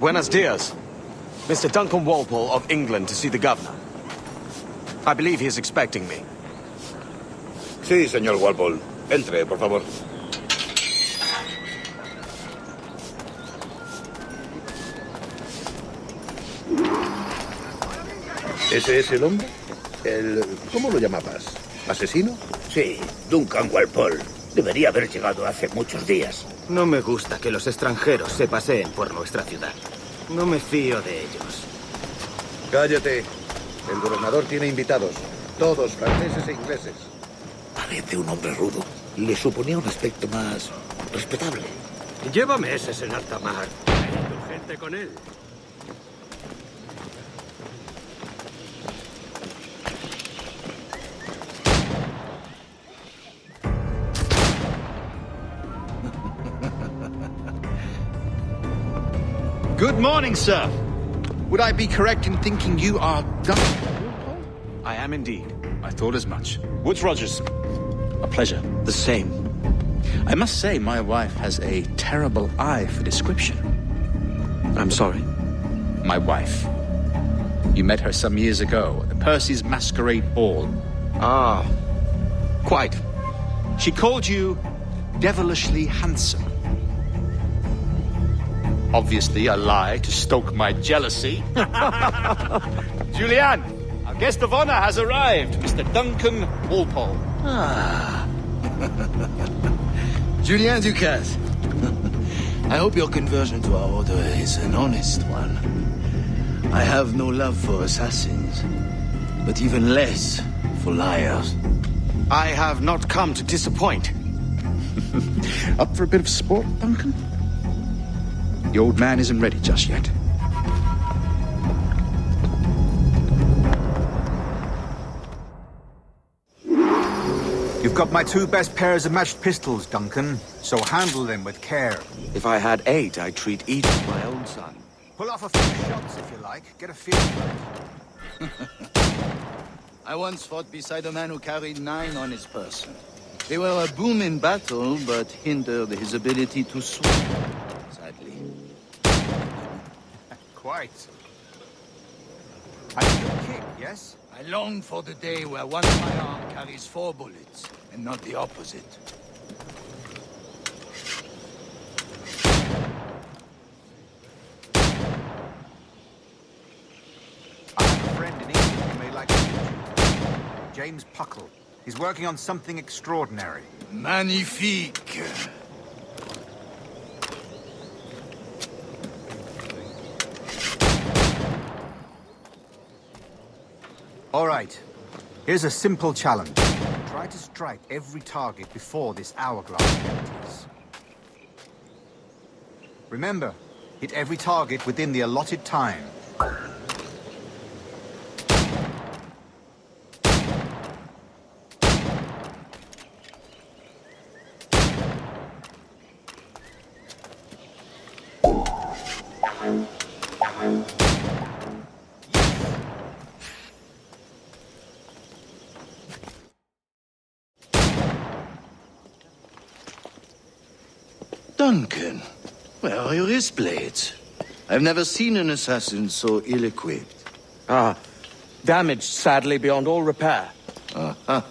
Buenos dias. Mr. Duncan Walpole of England to see the governor. I believe he is expecting me. Sí, señor Walpole. Entre, por favor. ¿Ese es el hombre? ¿Cómo lo llamabas? ¿Asesino? Sí, Duncan Walpole. Debería haber llegado hace muchos días. No me gusta que los extranjeros se paseen por nuestra ciudad. No me fío de ellos. Cállate. El gobernador tiene invitados. Todos franceses e ingleses. Parece un hombre rudo. Le suponía un aspecto más respetable. Lleva meses en alta mar. Hay gente con él. Good morning, sir. Would I be correct in thinking you are Duncan? I am indeed. I thought as much. Woods Rogers. A pleasure. The same. I must say, my wife has a terrible eye for description. I'm sorry. My wife. You met her some years ago at the Percy's Masquerade Ball. Ah, quite. She called you devilishly handsome. Obviously a lie to stoke my jealousy. Julianne, our guest of honor has arrived, Mr. Duncan Walpole. Julien Ducasse. I hope your conversion to our order is an honest one. I have no love for assassins, but even less for liars. I have not come to disappoint. Up for a bit of sport, Duncan? The old man isn't ready just yet. You've got my 2 best pairs of matched pistols, Duncan, so handle them with care. If I had 8, I'd treat each as my own son. Pull off a few shots if you like. Get a feel for it. I once fought beside a man who carried 9 on his person. They were a boom in battle, but hindered his ability to swim, sadly. Quite. I can kick, yes? I long for the day where one firearm carries 4 bullets, and not the opposite. I have a friend in England who may like to meet you. James Puckle. He's working on something extraordinary. Magnifique! All right. Here's a simple challenge. Try to strike every target before this hourglass empties. Remember, hit every target within the allotted time. Duncan, where are your wrist blades? I've never seen an assassin so ill-equipped. Ah, damaged sadly beyond all repair. Uh-huh.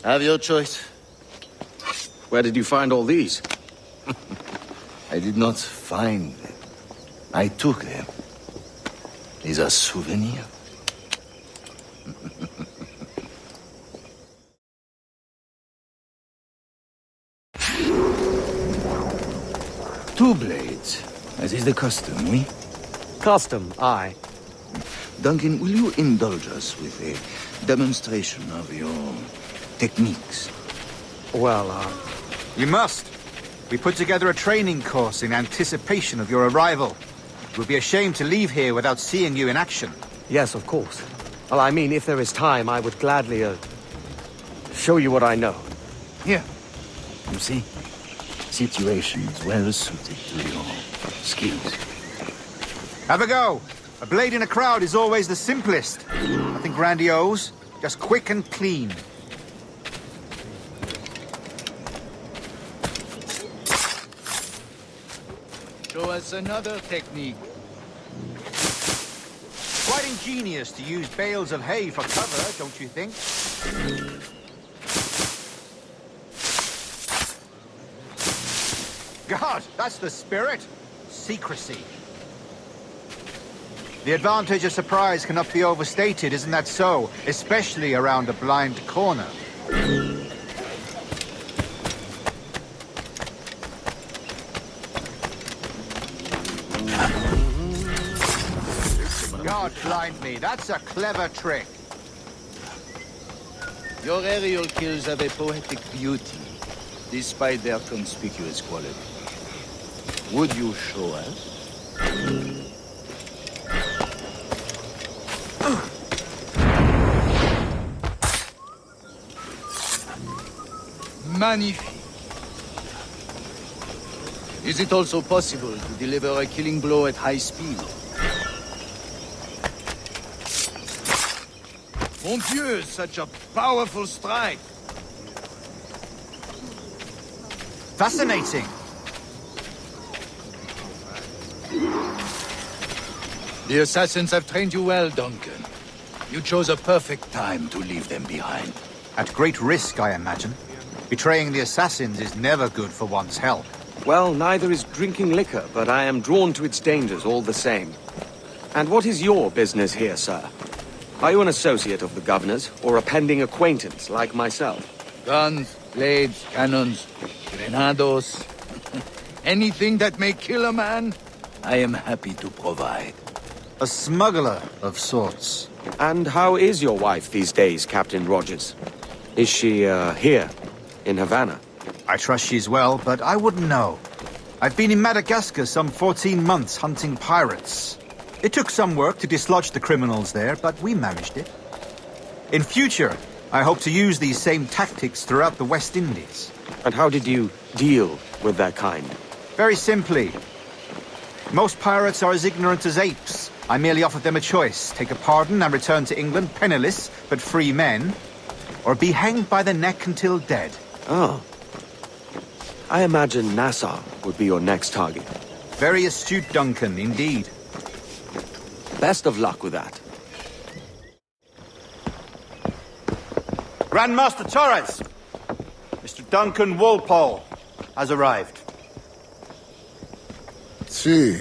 Have your choice. Where did you find all these? I did not find them. I took them. These are souvenirs. 2 blades, as is the custom, oui? Custom, aye. Duncan, will you indulge us with a demonstration of your techniques? Well, You must. We put together a training course in anticipation of your arrival. It would be a shame to leave here without seeing you in action. yes, of course. Well, I mean, if there is time, I would gladly, show you what I know. Here. You see? Situations well suited to your skills. Have a go. A blade in a crowd is always the simplest. Nothing grandiose, just quick and clean. us another technique. Quite ingenious to use bales of hay for cover, don't you think? God, that's the spirit. Secrecy. The advantage of surprise cannot be overstated, isn't that so? Especially around a blind corner. God blind me, that's a clever trick. Your aerial kills have a poetic beauty, despite their conspicuous quality. Would you show us? Magnifique. Is it also possible to deliver a killing blow at high speed? Mon Dieu, such a powerful strike! Fascinating. The assassins have trained you well, Duncan. You chose a perfect time to leave them behind. At great risk, I imagine. Betraying the assassins is never good for one's health. Well, neither is drinking liquor, but I am drawn to its dangers all the same. And what is your business here, sir? Are you an associate of the governor's, or a pending acquaintance like myself? Guns, blades, cannons, grenados. Anything that may kill a man, I am happy to provide. A smuggler of sorts. And how is your wife these days, Captain Rogers? Is she, here, in Havana? I trust she's well, but I wouldn't know. I've been in Madagascar some 14 months hunting pirates. It took some work to dislodge the criminals there, but we managed it. In future, I hope to use these same tactics throughout the West Indies. And how did you deal with that kind? Very simply. Most pirates are as ignorant as apes. I merely offered them a choice. Take a pardon and return to England penniless, but free men. Or be hanged by the neck until dead. Oh. I imagine Nassau would be your next target. Very astute, Duncan, indeed. Best of luck with that. Grandmaster Torres! Mr. Duncan Walpole has arrived. See.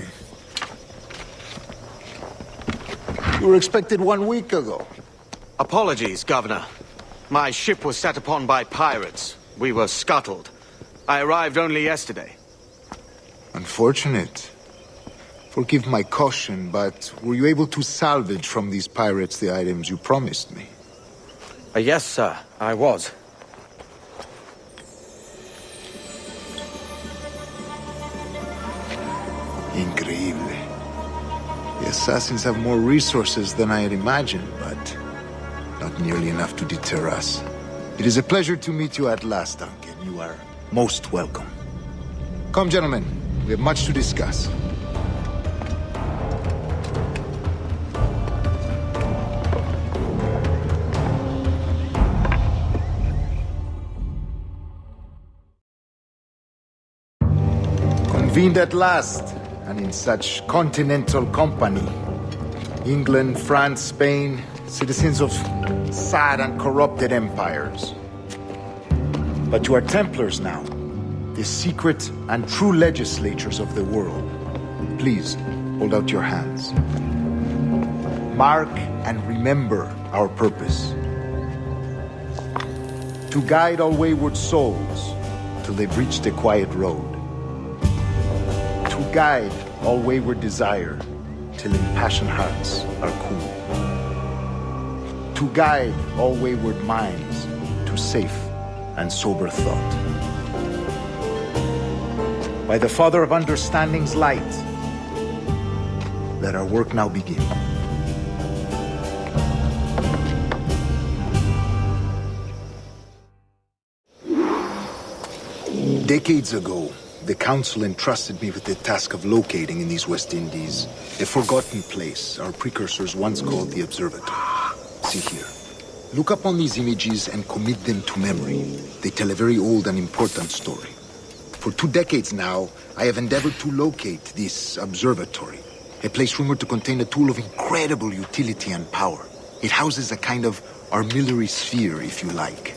You were expected 1 week ago. Apologies, Governor. My ship was set upon by pirates. We were scuttled. I arrived only yesterday. Unfortunate. Forgive my caution, but were you able to salvage from these pirates the items you promised me? Yes, sir, I was. Increíble. The assassins have more resources than I had imagined, but not nearly enough to deter us. It is a pleasure to meet you at last, Duncan. You are most welcome. Come, gentlemen. We have much to discuss. Convened at last, and in such continental company. England, France, Spain, citizens of sad and corrupted empires. But you are Templars now, the secret and true legislators of the world. Please, hold out your hands. Mark and remember our purpose. To guide all wayward souls till they've reached the quiet road. To guide all wayward desire till impassioned hearts are cool. To guide all wayward minds to safe and sober thought. By the Father of Understanding's light, let our work now begin. Decades ago, the Council entrusted me with the task of locating in these West Indies a forgotten place our precursors once called the Observatory. See here. Look upon these images and commit them to memory. They tell a very old and important story. For 2 decades now, I have endeavored to locate this observatory. A place rumored to contain a tool of incredible utility and power. It houses a kind of armillary sphere, if you like.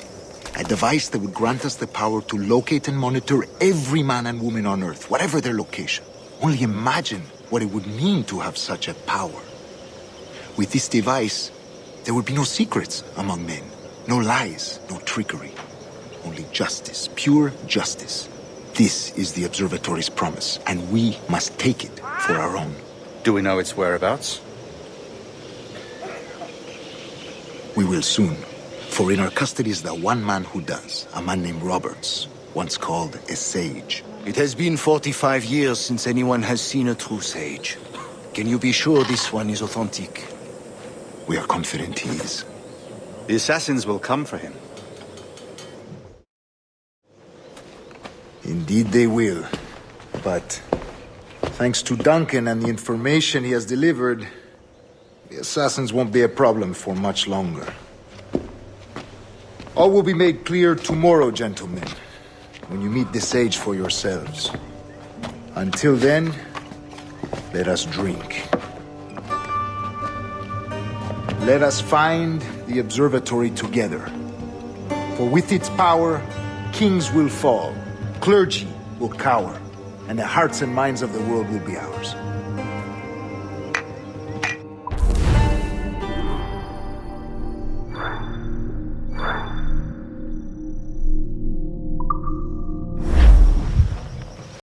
A device that would grant us the power to locate and monitor every man and woman on Earth, whatever their location. Only imagine what it would mean to have such a power. With this device, there would be no secrets among men. No lies, no trickery. Only justice, pure justice. This is the observatory's promise, and we must take it for our own. Do we know its whereabouts? We will soon. For in our custody is the one man who does, a man named Roberts, once called a sage. It has been 45 years since anyone has seen a true sage. Can you be sure this one is authentic? We are confident he is. The assassins will come for him. Indeed they will. But thanks to Duncan and the information he has delivered, the assassins won't be a problem for much longer. All will be made clear tomorrow, gentlemen, when you meet the sage for yourselves. Until then, let us drink. Let us find the observatory together. For with its power, kings will fall, clergy will cower, and the hearts and minds of the world will be ours.